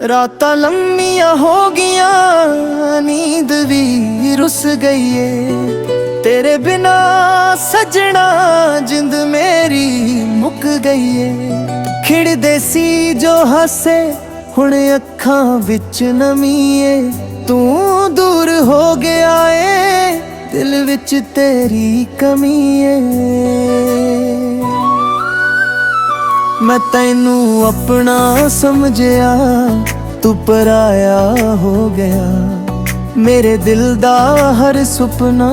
रातां लम्मियां हो गियां, नींद भी रुस गई है। तेरे बिना सजना जिंद मेरी मुक गई है। खिड़दे सी जो हसे हुण अखां विच नमी है। तू दूर हो गया है, दिल विच तेरी कमी है। मैं तैनू अपना समझिया, तू पराया हो गया। मेरे दिल दा हर सुपना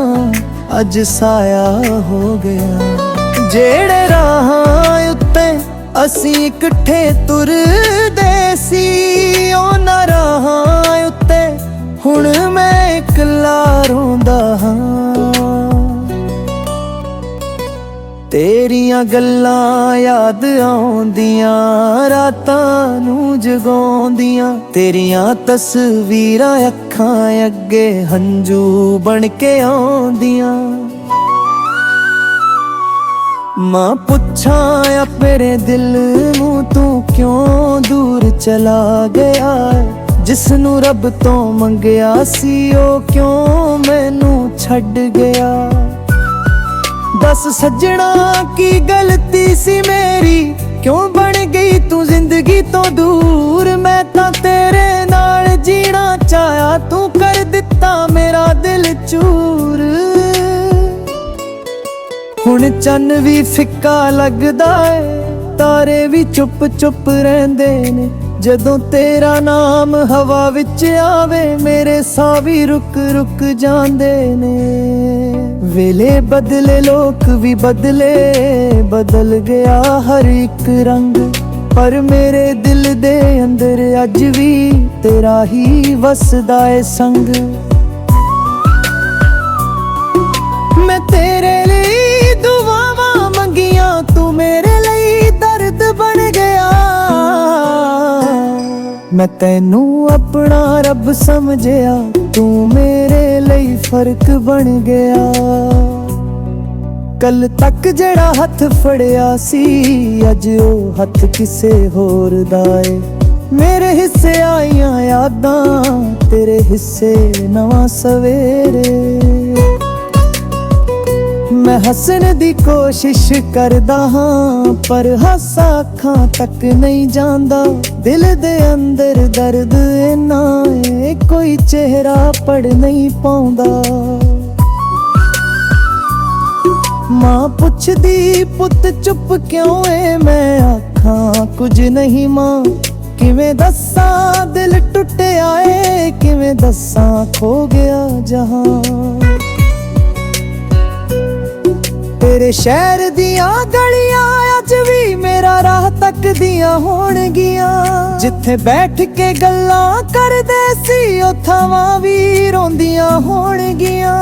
अज साया हो गया। जेड़े राहां उत्ते असीं इकट्ठे तुरदे सी, उन्हां राहां उत्ते हुण मैं इकला रोंदा हां। तेरियां गल्लां याद आउंदियां, रातां नूं जगाउंदियां। तेरियां तस्वीरां अखां अगे हंजू बन के आउंदियां। मां पुछां या मेरे दिल नूं तू क्यों दूर चला गया। जिसनू रब तो मंगिया सी ओ क्यों मैनू छड्ड गया। दस सजना की गलती सी मेरी, क्यों बन गई तू जिंदगी तो दूर। मैं तां तेरे नाल जीना चाहया, तू कर दिता मेरा दिल चूर। हुण चन्न भी फिक्का लगदा है, तारे भी चुप चुप रहिंदे ने। जदों तेरा नाम हवा विच आवे, मेरे साह भी रुक रुक जांदे ने। वेले बदले लोक भी बदले, बदल गया हर एक रंग। पर मेरे दिल दे अंदर अज भी तेरा ही वसदा है संग। मैं तेरे लिए दुआवां मंगियां, तू मेरे लिए दर्द बन गया। मैं तैनू अपना रब समझिया, तू मेरे लिए फर्क बन गया। कल तक जेड़ा हथ फड़िया सी, अज ओ हथ किसे होर दा ए। मेरे हिस्से आईयां यादां, तेरे हिस्से नवां सवेरे। मैं हसन दी कोशिश करदा हां, पर हासा अखां तक नहीं जांदा। दिल दे अंदर दर्द इन्ना है, कोई चेहरा पढ़ नहीं पाउंदा। मां पुछदी पुत चुप क्यों है, मैं आखां कुछ नहीं मां। किवें दस्सां दिल टुटिया है, किवें दस्सां खो गया जहां। तेरे शहर दियां गलियां अज भी मेरा राह तकदियां होणगियां। जिथे बैठ के गल्लां करदे सी, उथावां भी रोंदियां होणगियां।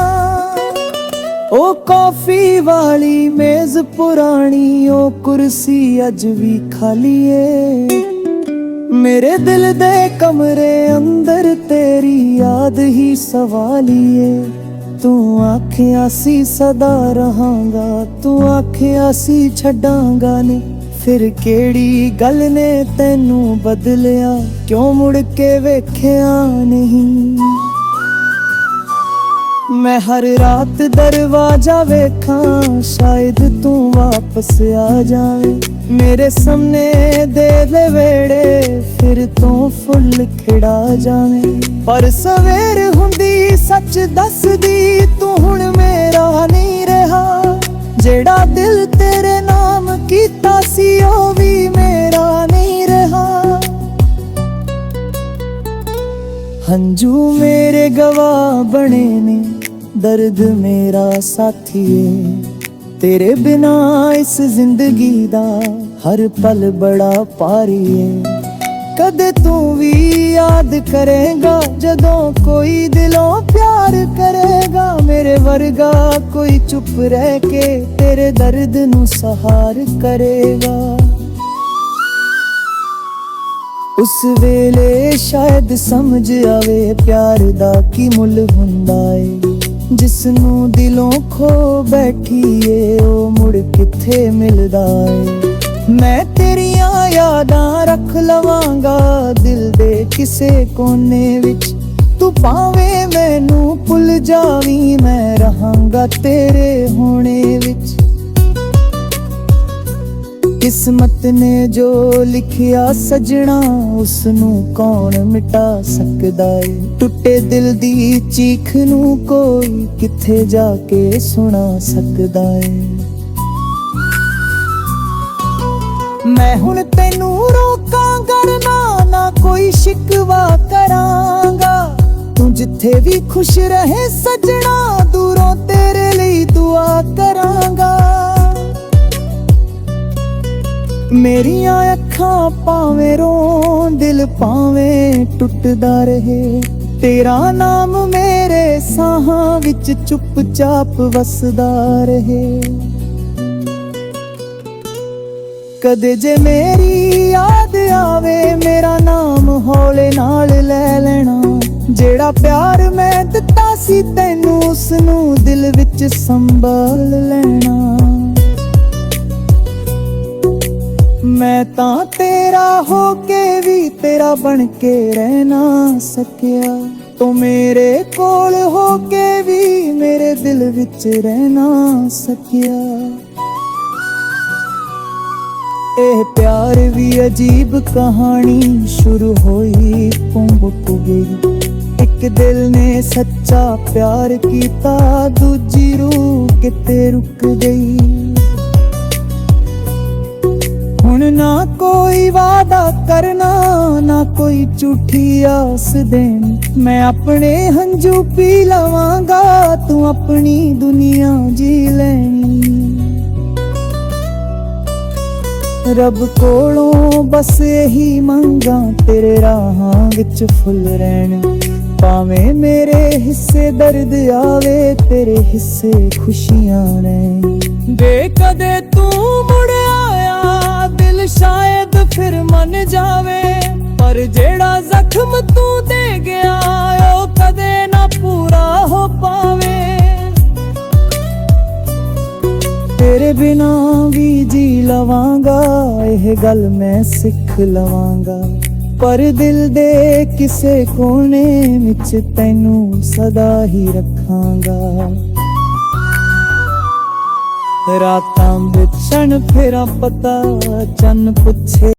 ओ कॉफी वाली मेज पुरानी, ओ कुर्सी अज भी खाली है। मेरे दिल दे कमरे अंदर तेरी याद ही सवाली है। तू आखिया सी सदा रहांगा, तू आखिया सी छड्डांगा नी। फिर केड़ी गल ने तैनू बदलिया, क्यों मुड़ के वेख्या नहीं। मैं हर रात दरवाजा वेखां, शायद तू वापस आ जावे। मेरे सामने दे ले वेड़े, फिर तू फुल खिड़ा जावे। पर सवेर हुंदी सच दसदी, तू हुण मेरा नहीं रहा। जेड़ा दिल तेरे नाम कीता सी, ओ भी मेरा नहीं रहा। हंजू मेरे गवाह बने ने, दर्द मेरा साथी है। तेरे बिना इस जिंदगी दा हर पल बड़ा भारी है। कदे तू भी याद करेगा, जदों कोई दिलों प्यार करेगा। मेरे वर्गा कोई चुप रह के तेरे दर्द नू सहार करेगा। उस वेले शायद समझ आवे प्यार दा की मुल हुंदा है। जिसनू दिलों खो बैठीए ओ मुड़ किथे मिलदा है। मैं तेरियां यादां रख लवांगा दिल दे ਜਾਵੇ ਕਿਸੇ ਕੋਨੇ ਵਿੱਚ। ਤੂੰ ਭਾਵੇਂ ਮੈਨੂੰ ਭੁੱਲ ਜਾਵੀਂ, ਮੈਂ ਰਹਾਂਗਾ ਤੇਰੇ ਹੋਣੇ ਵਿੱਚ। ਕਿਸਮਤ ਨੇ ਜੋ ਲਿਖਿਆ ਸਜਣਾ, ਉਸ ਨੂੰ ਕੌਣ ਮਿਟਾ ਸਕਦਾ ਏ। ਟੁੱਟੇ ਦਿਲ ਦੀ ਚੀਖ ਨੂੰ ਕੋਈ ਕਿੱਥੇ ਜਾ ਕੇ ਸੁਣਾ ਸਕਦਾ ਏ। ਮੈਂ ਹੁਣ ਤੈਨੂੰ ਰੋਕਾਂਗਾ ਨਾ ਕੋਈ ਸ਼ਿਕਵਾ ਕਰਾਂਗਾ। ਤੂੰ ਜਿੱਥੇ ਵੀ ਖੁਸ਼ ਰਹੇ ਸਜਣਾ, ਦੂਰੋਂ ਤੇਰੇ ਲਈ ਦੁਆ ਕਰਾਂਗਾ। ਮੇਰੀਆਂ ਅੱਖਾਂ ਭਾਵੇਂ ਰੋਣ, ਦਿਲ ਭਾਵੇਂ ਟੁੱਟਦਾ ਰਹੇ, ਤੇਰਾ ਨਾਮ ਮੇਰੇ ਸਾਹਾਂ ਵਿੱਚ ਚੁੱਪਚਾਪ ਵਸਦਾ ਰਹੇ। ਕਦੇ ਜੇ ਮੇਰੀ ਯਾਦ ਆਵੇ, ਮੇਰਾ ਨਾਮ ਹੌਲੇ ਨਾਲ ਲੈ ਲੈਣਾ। ਜਿਹੜਾ ਪਿਆਰ ਮੈਂ ਦਿੱਤਾ ਸੀ ਤੈਨੂੰ, ਉਸ ਨੂੰ ਦਿਲ ਵਿੱਚ ਸੰਭਾਲ ਲੈਣਾ। ਮੈਂ ਤਾਂ ਤੇਰਾ ਹੋ ਕੇ ਵੀ ਤੇਰਾ ਬਣ ਕੇ ਰਹਿ ਨਾ ਸਕਿਆ। ਤੂੰ ਮੇਰੇ ਕੋਲ ਹੋ ਕੇ ਵੀ ਮੇਰੇ ਦਿਲ ਵਿੱਚ ਰਹਿ ਨਾ ਸਕਿਆ। ਇਹ ਪਿਆਰ ਵੀ ਅਜੀਬ ਕਹਾਣੀ, ਸ਼ੁਰੂ ਹੋਈ ਮੁੱਕ ਗਈ। ਇੱਕ ਦਿਲ ਨੇ ਸੱਚਾ ਪਿਆਰ ਕੀਤਾ, ਦੂਜੀ ਰੂਹ ਕਿਤੇ ਰੁਕ ਗਈ। ਹੁਣ ਨਾ ਕੋਈ ਵਾਦਾ ਕਰਨਾ, ਨਾ ਕੋਈ ਝੂਠੀ ਆਸ ਦੇਣੀ। ਮੈਂ ਆਪਣੇ ਹੰਝੂ ਪੀ ਲਵਾਂਗਾ, ਤੂੰ ਆਪਣੀ ਦੁਨੀਆ ਜੀ ਲੈਣੀ। ਰੱਬ ਕੋਲੋਂ ਬਸ ਇਹੀ ਮੰਗਾਂ, ਤੇਰੇ ਰਾਹਾਂ ਵਿੱਚ ਫੁੱਲ ਰਹਿਣ। ਭਾਵੇਂ ਮੇਰੇ ਹਿੱਸੇ ਦਰਦ ਆਵੇ, ਤੇਰੇ ਹਿੱਸੇ ਖੁਸ਼ੀਆਂ ਨੇ। ਦੇ ਕਦੇ ਤੂੰ ਮੁੜ ਆਇਆ, ਦਿਲ ਸ਼ਾਇਦ ਫਿਰ ਮੰਨ ਜਾਵੇ। ਪਰ ਜਿਹੜਾ ਜ਼ਖਮ ਤੂੰ ਦੇ ਗਿਆ, ਉਹ ਕਦੇ ਨਾ ਪੂਰਾ ਹੋ ਪਾਵੇ। ਤੇਰੇ ਬਿਨਾ ਵੀ ਜੀ ਲਵਾਂਗਾ, ਇਹ ਗੱਲ ਮੈਂ ਸਿੱਖ ਲਵਾਂਗਾ। ਪਰ ਦਿਲ ਦੇ ਕਿਸੇ ਕੋਨੇ ਵਿੱਚ ਤੈਨੂੰ ਸਦਾ ਹੀ ਰੱਖਾਂਗਾ। ਰਾਤਾਂ ਵਿੱਚ ਛਣ ਫੇਰਾ ਪਤਾ, ਚੰਨ ਪੁੱਛੇ